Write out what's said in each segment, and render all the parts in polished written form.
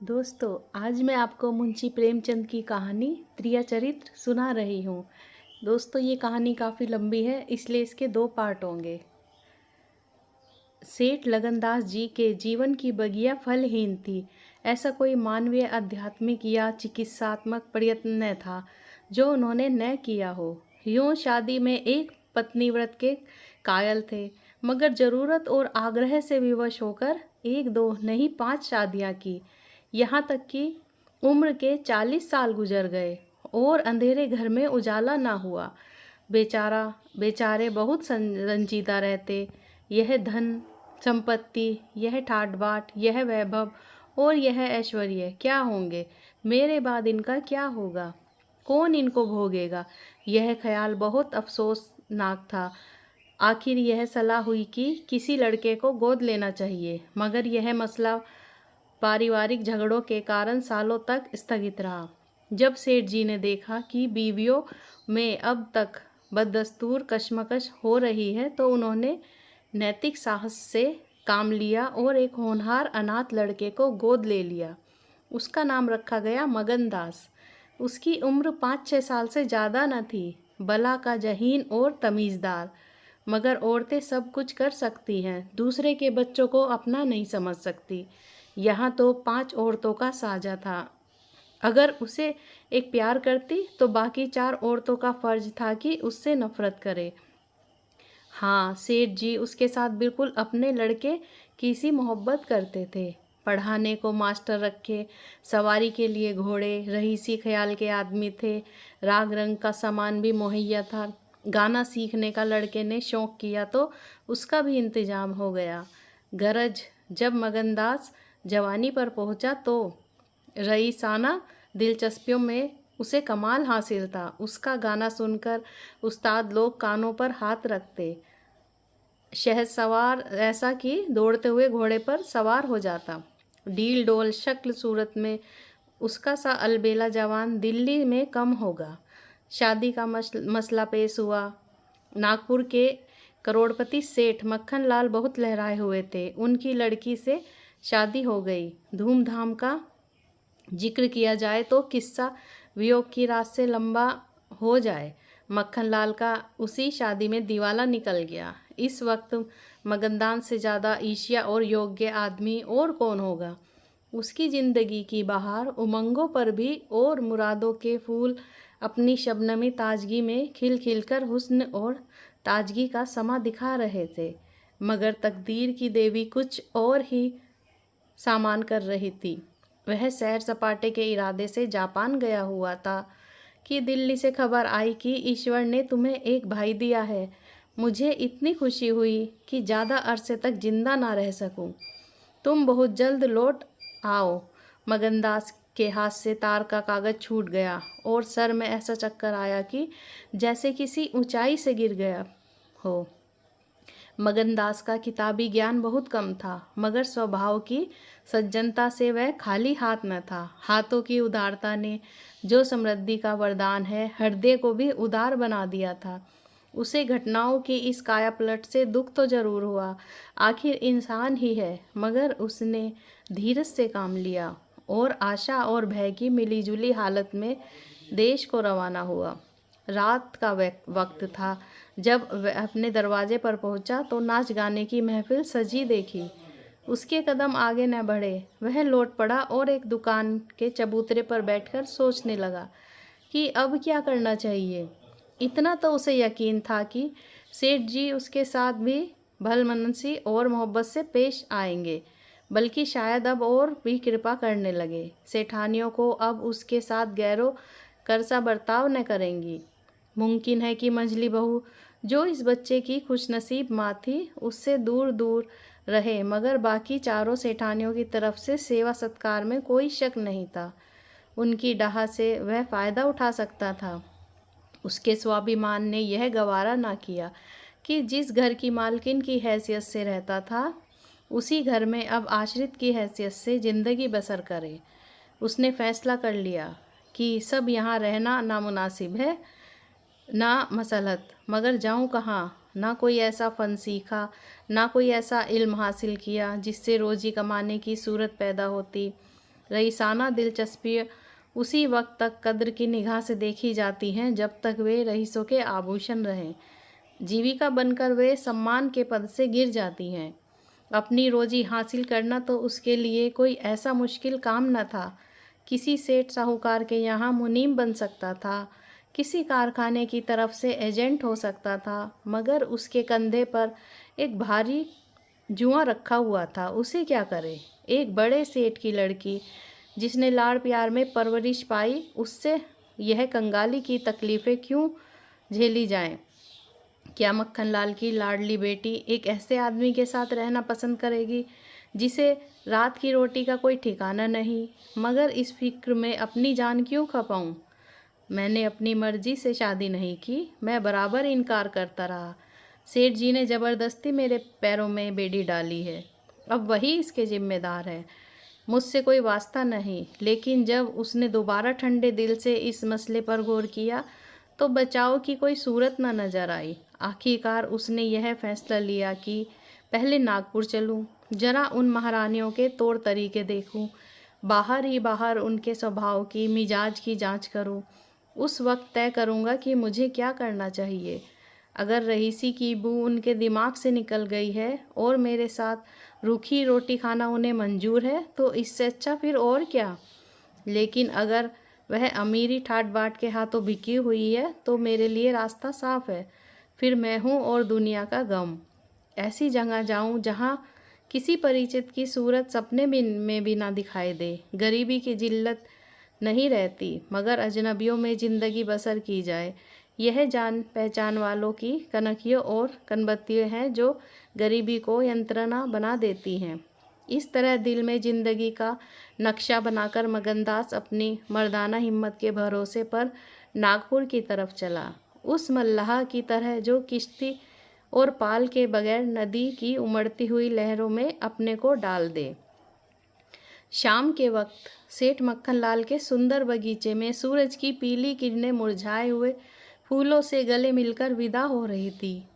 दोस्तों, आज मैं आपको मुंशी प्रेमचंद की कहानी त्रियाचरित्र सुना रही हूँ। दोस्तों, ये कहानी काफ़ी लंबी है, इसलिए इसके 2 पार्ट होंगे। सेठ लगनदास जी के जीवन की बगिया फलहीन थी। ऐसा कोई मानवीय आध्यात्मिक या चिकित्सात्मक प्रयत्न न था जो उन्होंने न किया हो। यूं शादी में एक पत्नी व्रत के कायल थे, मगर ज़रूरत और आग्रह से विवश होकर 1-2 नहीं 5 शादियां की। यहाँ तक कि उम्र के 40 साल गुजर गए और अंधेरे घर में उजाला ना हुआ। बेचारे बहुत रंजीदा रहते। यह धन संपत्ति, यह ठाट बाट, यह वैभव और यह ऐश्वर्य क्या होंगे? मेरे बाद इनका क्या होगा? कौन इनको भोगेगा? यह ख्याल बहुत अफसोसनाक था। आखिर यह सलाह हुई कि किसी लड़के को गोद लेना चाहिए, मगर यह मसला पारिवारिक झगड़ों के कारण सालों तक स्थगित रहा। जब सेठ जी ने देखा कि बीवियों में अब तक बददस्तूर कशमकश हो रही है, तो उन्होंने नैतिक साहस से काम लिया और एक होनहार अनाथ लड़के को गोद ले लिया। उसका नाम रखा गया मगनदास। उसकी उम्र 5-6 साल से ज़्यादा न थी। बला का जहीन और तमीज़दार। मगर औरतें सब कुछ कर सकती हैं, दूसरे के बच्चों को अपना नहीं समझ सकती। यहाँ तो 5 औरतों का साझा था। अगर उसे एक प्यार करती तो बाकी 4 औरतों का फर्ज था कि उससे नफरत करे। हाँ, सेठ जी उसके साथ बिल्कुल अपने लड़के की सी मोहब्बत करते थे। पढ़ाने को मास्टर रखे, सवारी के लिए घोड़े, रईसी ख्याल के आदमी थे, राग रंग का सामान भी मुहैया था। गाना सीखने का लड़के ने शौक किया तो उसका भी इंतजाम हो गया। गरज जब मगनदास जवानी पर पहुंचा तो रईसाना दिलचस्पियों में उसे कमाल हासिल था। उसका गाना सुनकर उस्ताद लोग कानों पर हाथ रखते। शहद सवार ऐसा कि दौड़ते हुए घोड़े पर सवार हो जाता। डील डोल शक्ल सूरत में उसका सा अलबेला जवान दिल्ली में कम होगा। शादी का मसला पेश हुआ। नागपुर के करोड़पति सेठ मक्खन लाल बहुत लहराए हुए थे। उनकी लड़की से शादी हो गई। धूमधाम का जिक्र किया जाए तो किस्सा वियोग की रात से लंबा हो जाए। मक्खन लाल का उसी शादी में दिवाला निकल गया। इस वक्त मगनदान से ज़्यादा ईर्ष्या और योग्य आदमी और कौन होगा? उसकी ज़िंदगी की बहार उमंगों पर भी और मुरादों के फूल अपनी शबनमी ताजगी में खिल खिलकर हुस्न और ताजगी का समा दिखा रहे थे। मगर तकदीर की देवी कुछ और ही सामान कर रही थी। वह सैर सपाटे के इरादे से जापान गया हुआ था कि दिल्ली से खबर आई कि ईश्वर ने तुम्हें एक भाई दिया है। मुझे इतनी खुशी हुई कि ज़्यादा अरसे तक जिंदा ना रह सकूं। तुम बहुत जल्द लौट आओ। मगनदास के हाथ से तार का कागज़ छूट गया और सर में ऐसा चक्कर आया कि जैसे किसी ऊंचाई से गिर गया हो। मगनदास का किताबी ज्ञान बहुत कम था, मगर स्वभाव की सज्जनता से वह खाली हाथ न था। हाथों की उदारता ने, जो समृद्धि का वरदान है, हृदय को भी उदार बना दिया था। उसे घटनाओं की इस कायापलट से दुख तो जरूर हुआ, आखिर इंसान ही है, मगर उसने धीरज से काम लिया और आशा और भय की मिलीजुली हालत में देश को रवाना हुआ। रात का वक्त था। जब वह अपने दरवाजे पर पहुंचा तो नाच गाने की महफिल सजी देखी। उसके कदम आगे न बढ़े। वह लौट पड़ा और एक दुकान के चबूतरे पर बैठकर सोचने लगा कि अब क्या करना चाहिए। इतना तो उसे यकीन था कि सेठ जी उसके साथ भी भलमनसी और मोहब्बत से पेश आएंगे, बल्कि शायद अब और भी कृपा करने लगे। सेठानियों को अब उसके साथ गैरों करसा बर्ताव न करेंगी। मुमकिन है कि मंझली बहू, जो इस बच्चे की खुशनसीब माँ थी, उससे दूर दूर रहे, मगर बाकी चारों सेठानियों की तरफ से सेवा सत्कार में कोई शक नहीं था। उनकी डाह से वह फ़ायदा उठा सकता था। उसके स्वाभिमान ने यह गवारा ना किया कि जिस घर की मालकिन की हैसियत से रहता था, उसी घर में अब आश्रित की हैसियत से ज़िंदगी बसर करे। उसने फैसला कर लिया कि सब यहाँ रहना नामुनासिब है, ना मसलहत, मगर जाऊँ कहाँ? ना कोई ऐसा फ़न सीखा, ना कोई ऐसा इल्म हासिल किया जिससे रोज़ी कमाने की सूरत पैदा होती। रईसाना दिलचस्पी उसी वक्त तक कद्र की निगाह से देखी जाती हैं जब तक वे रईसों के आभूषण रहें। जीविका बनकर वे सम्मान के पद से गिर जाती हैं। अपनी रोजी हासिल करना तो उसके लिए कोई ऐसा मुश्किल काम न था। किसी सेठ साहूकार के यहाँ मुनीम बन सकता था, किसी कारखाने की तरफ से एजेंट हो सकता था, मगर उसके कंधे पर एक भारी जुआ रखा हुआ था। उसे क्या करे? एक बड़े सेठ की लड़की जिसने लाड़ प्यार में परवरिश पाई, उससे यह कंगाली की तकलीफ़ें क्यों झेली जाएं? क्या मक्खनलाल की लाडली बेटी एक ऐसे आदमी के साथ रहना पसंद करेगी जिसे रात की रोटी का कोई ठिकाना नहीं? मगर इस फिक्र में अपनी जान क्यों खपाऊं? मैंने अपनी मर्जी से शादी नहीं की, मैं बराबर इनकार करता रहा। सेठ जी ने ज़बरदस्ती मेरे पैरों में बेड़ी डाली है, अब वही इसके जिम्मेदार है। मुझसे कोई वास्ता नहीं। लेकिन जब उसने दोबारा ठंडे दिल से इस मसले पर गौर किया तो बचाव की कोई सूरत न नजर आई। आखिरकार उसने यह फैसला लिया कि पहले नागपुर चलूं, जरा उन महारानियों के तौर तरीके देखूं, बाहर ही बाहर उनके स्वभाव की मिजाज की जांच करूं। उस वक्त तय करूंगा कि मुझे क्या करना चाहिए। अगर रईसी की बू उनके दिमाग से निकल गई है और मेरे साथ रूखी रोटी खाना उन्हें मंजूर है तो इससे अच्छा फिर और क्या। लेकिन अगर वह अमीरी ठाट बाट के हाथों बिकी हुई है तो मेरे लिए रास्ता साफ है। फिर मैं हूँ और दुनिया का गम। ऐसी जगह जाऊँ जहाँ किसी परिचित की सूरत सपने में भी ना दिखाई दे। गरीबी की जिल्लत नहीं रहती, मगर अजनबियों में ज़िंदगी बसर की जाए। यह जान पहचान वालों की कनखियों और कनबत्तियाँ हैं जो गरीबी को यंत्रणा बना देती हैं। इस तरह दिल में ज़िंदगी का नक्शा बनाकर मगनदास अपनी मर्दाना हिम्मत के भरोसे पर नागपुर की तरफ चला, उस मल्लाह की तरह जो किश्ती और पाल के बगैर नदी की उमड़ती हुई लहरों में अपने को डाल दे। शाम के वक्त सेठ मक्खनलाल के सुंदर बगीचे में सूरज की पीली किरणें मुरझाए हुए फूलों से गले मिलकर विदा हो रही थी।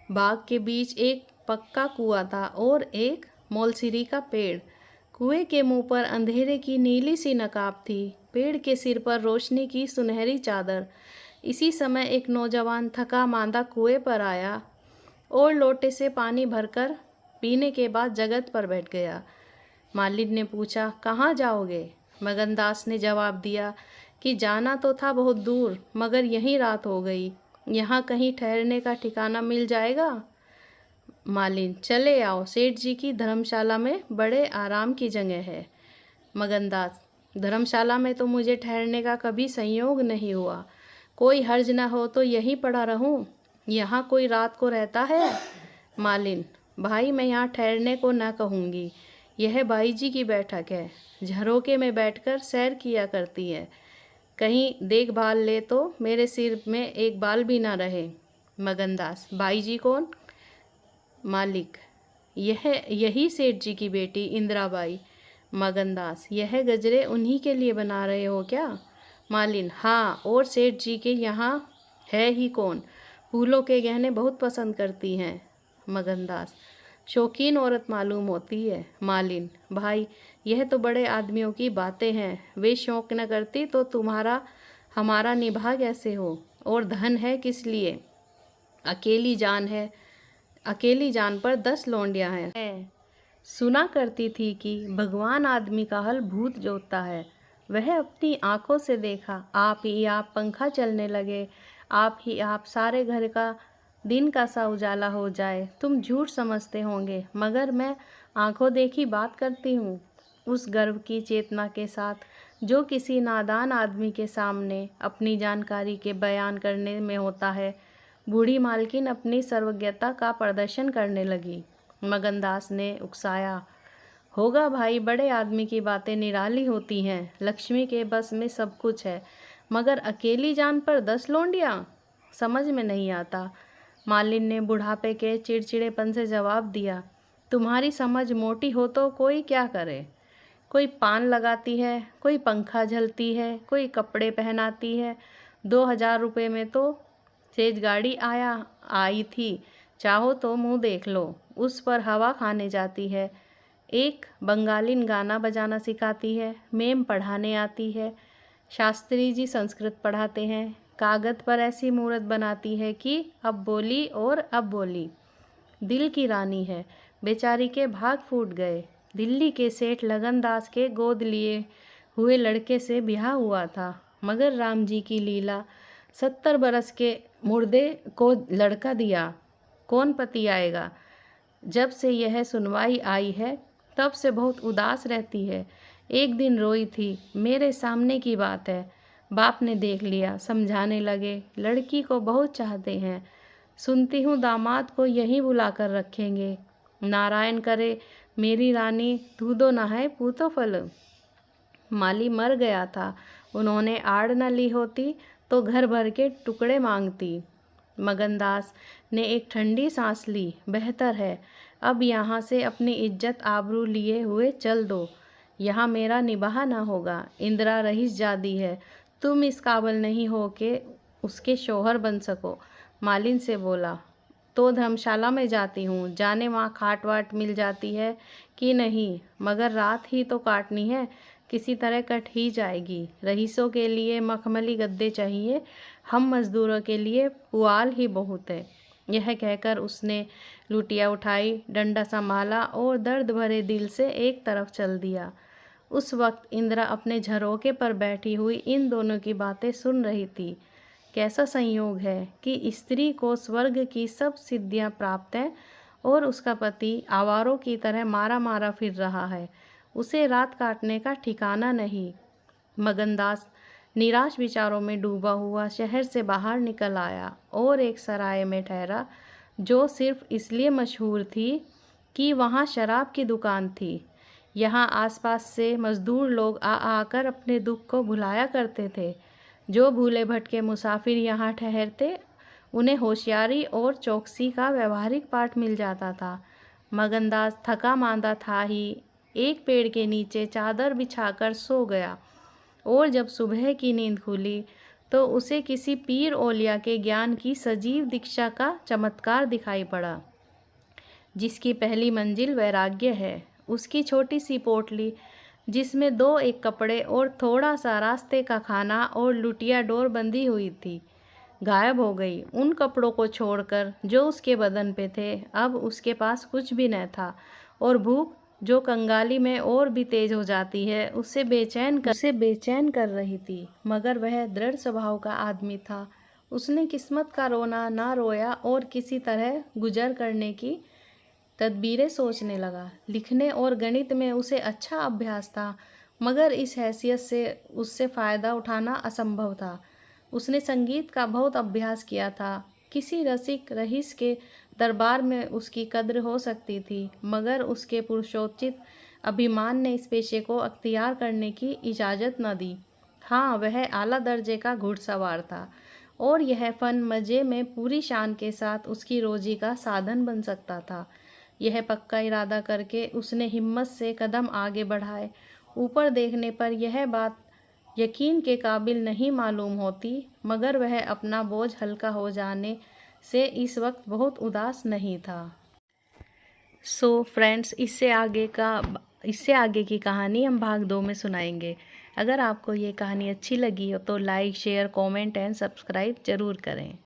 बाग के बीच एक पक्का कुआं था और एक मौलसिरी का पेड़। कुएं के मुंह पर अंधेरे की नीली सी नकाब थी, पेड़ के सिर पर रोशनी की सुनहरी चादर। इसी समय एक नौजवान थका मांदा कुएं पर आया और लोटे से पानी भरकर पीने के बाद जगत पर बैठ गया। मालिन ने पूछा, कहाँ जाओगे? मगनदास ने जवाब दिया कि जाना तो था बहुत दूर, मगर यहीं रात हो गई। यहाँ कहीं ठहरने का ठिकाना मिल जाएगा? मालिन, चले आओ, सेठ जी की धर्मशाला में बड़े आराम की जगह है। मगनदास, धर्मशाला में तो मुझे ठहरने का कभी संयोग नहीं हुआ। कोई हर्ज न हो तो यहीं पड़ा रहूं। यहाँ कोई रात को रहता है? मालिन, भाई, मैं यहाँ ठहरने को न कहूँगी। यह बाई जी की बैठक है, झरोके में बैठकर सैर किया करती है। कहीं देखभाल ले तो मेरे सिर में एक बाल भी ना रहे। मगनदास, बाई जी कौन? मालिक, यही सेठ जी की बेटी इंदिराबाई। मगनदास, यह गजरे उन्हीं के लिए बना रहे हो क्या? मालिन, हाँ, और सेठ जी के यहाँ है ही कौन, फूलों के गहने बहुत पसंद करती हैं। मगनदास, शौकीन औरत मालूम होती है। मालिन, भाई, यह तो बड़े आदमियों की बातें हैं, वे शौक न करती तो तुम्हारा हमारा निभा कैसे हो? और धन है किस लिए? अकेली जान है, अकेली जान पर 10 लौंडियाँ हैं। सुना करती थी कि भगवान आदमी का हल भूत जोतता है। वह अपनी आंखों से देखा, आप ही आप पंखा चलने लगे, आप ही आप सारे घर का दिन का सा उजाला हो जाए। तुम झूठ समझते होंगे, मगर मैं आंखों देखी बात करती हूँ। उस गर्व की चेतना के साथ जो किसी नादान आदमी के सामने अपनी जानकारी के बयान करने में होता है, बूढ़ी मालकिन अपनी सर्वज्ञता का प्रदर्शन करने लगी। मगनदास ने उकसाया, होगा भाई, बड़े आदमी की बातें निराली होती हैं। लक्ष्मी के बस में सब कुछ है, मगर अकेली जान पर 10 लौंडियाँ? समझ में नहीं आता। मालिन ने बुढ़ापे के चिड़चिड़ेपन से जवाब दिया, तुम्हारी समझ मोटी हो तो कोई क्या करे। कोई पान लगाती है, कोई पंखा झलती है, कोई कपड़े पहनाती है। 2000 रुपये में तो सेज गाड़ी आई थी, चाहो तो मुँह देख लो, उस पर हवा खाने जाती है। एक बंगालिन गाना बजाना सिखाती है, मेम पढ़ाने आती है, शास्त्री जी संस्कृत पढ़ाते हैं, कागज़ पर ऐसी मूर्त बनाती है कि अब बोली और अब बोली। दिल की रानी है, बेचारी के भाग फूट गए। दिल्ली के सेठ लगनदास के गोद लिए हुए लड़के से ब्याह हुआ था, मगर राम जी की लीला, 70 बरस के मुर्दे को लड़का दिया, कौन पति आएगा। जब से यह सुनवाई आई है तब से बहुत उदास रहती है। एक दिन रोई थी, मेरे सामने की बात है। बाप ने देख लिया, समझाने लगे, लड़की को बहुत चाहते हैं, सुनती हूँ दामाद को यहीं बुला कर रखेंगे। नारायण करे मेरी रानी दूधो नहाए पूतो फल। माली मर गया था, उन्होंने आड़ न ली होती तो घर भर के टुकड़े मांगती। मगनदास ने एक ठंडी सांस ली। बेहतर है, अब यहाँ से अपनी इज्जत आबरू लिए हुए चल दो, यहाँ मेरा निबाह ना होगा। इंदिरा रईस जादी है, तुम इस काबिल नहीं हो कि उसके शौहर बन सको। मालिन से बोला, तो धर्मशाला में जाती हूँ, जाने वहाँ खाट वाट मिल जाती है कि नहीं, मगर रात ही तो काटनी है, किसी तरह कट ही जाएगी। रईसों के लिए मखमली गद्दे चाहिए, हम मज़दूरों के लिए पुआल ही बहुत है। यह कहकर उसने लुटिया उठाई, डंडा संभाला और दर्द भरे दिल से एक तरफ चल दिया। उस वक्त इंदिरा अपने झरोके पर बैठी हुई इन दोनों की बातें सुन रही थी। कैसा संयोग है कि स्त्री को स्वर्ग की सब सिद्धियां प्राप्त हैं और उसका पति आवारों की तरह मारा मारा फिर रहा है, उसे रात काटने का ठिकाना नहीं। मगनदास निराश विचारों में डूबा हुआ शहर से बाहर निकल आया और एक सराय में ठहरा, जो सिर्फ इसलिए मशहूर थी कि वहाँ शराब की दुकान थी। यहाँ आसपास से मज़दूर लोग आकर अपने दुख को भुलाया करते थे। जो भूले भटके मुसाफिर यहाँ ठहरते, उन्हें होशियारी और चौकसी का व्यवहारिक पाठ मिल जाता था। मगनदास थका मांदा था ही, एक पेड़ के नीचे चादर बिछाकर सो गया और जब सुबह की नींद खुली तो उसे किसी पीर औलिया के ज्ञान की सजीव दीक्षा का चमत्कार दिखाई पड़ा, जिसकी पहली मंजिल वैराग्य है। उसकी छोटी सी पोटली, जिसमें 2-1 कपड़े और थोड़ा सा रास्ते का खाना और लुटिया डोर बंधी हुई थी, गायब हो गई। उन कपड़ों को छोड़कर जो उसके बदन पे थे, अब उसके पास कुछ भी न था, और भूख, जो कंगाली में और भी तेज हो जाती है, उसे बेचैन कर रही थी। मगर वह दृढ़ स्वभाव का आदमी था। उसने किस्मत का रोना ना रोया और किसी तरह गुजर करने की तदबीरें सोचने लगा। लिखने और गणित में उसे अच्छा अभ्यास था, मगर इस हैसियत से उससे फ़ायदा उठाना असंभव था। उसने संगीत का बहुत अभ्यास किया था। किसी रसिक रईस के दरबार में उसकी कद्र हो सकती थी, मगर उसके पुरुषोचित अभिमान ने इस पेशे को अख्तियार करने की इजाज़त न दी। हाँ, वह आला दर्जे का घुड़सवार था और यह फ़न मज़े में पूरी शान के साथ उसकी रोजी का साधन बन सकता था। यह पक्का इरादा करके उसने हिम्मत से कदम आगे बढ़ाए। ऊपर देखने पर यह बात यकीन के काबिल नहीं मालूम होती, मगर वह अपना बोझ हल्का हो जाने से इस वक्त बहुत उदास नहीं था। सो फ्रेंड्स, इससे आगे की कहानी हम भाग 2 में सुनाएंगे। अगर आपको ये कहानी अच्छी लगी हो तो like, share, comment and subscribe ज़रूर करें।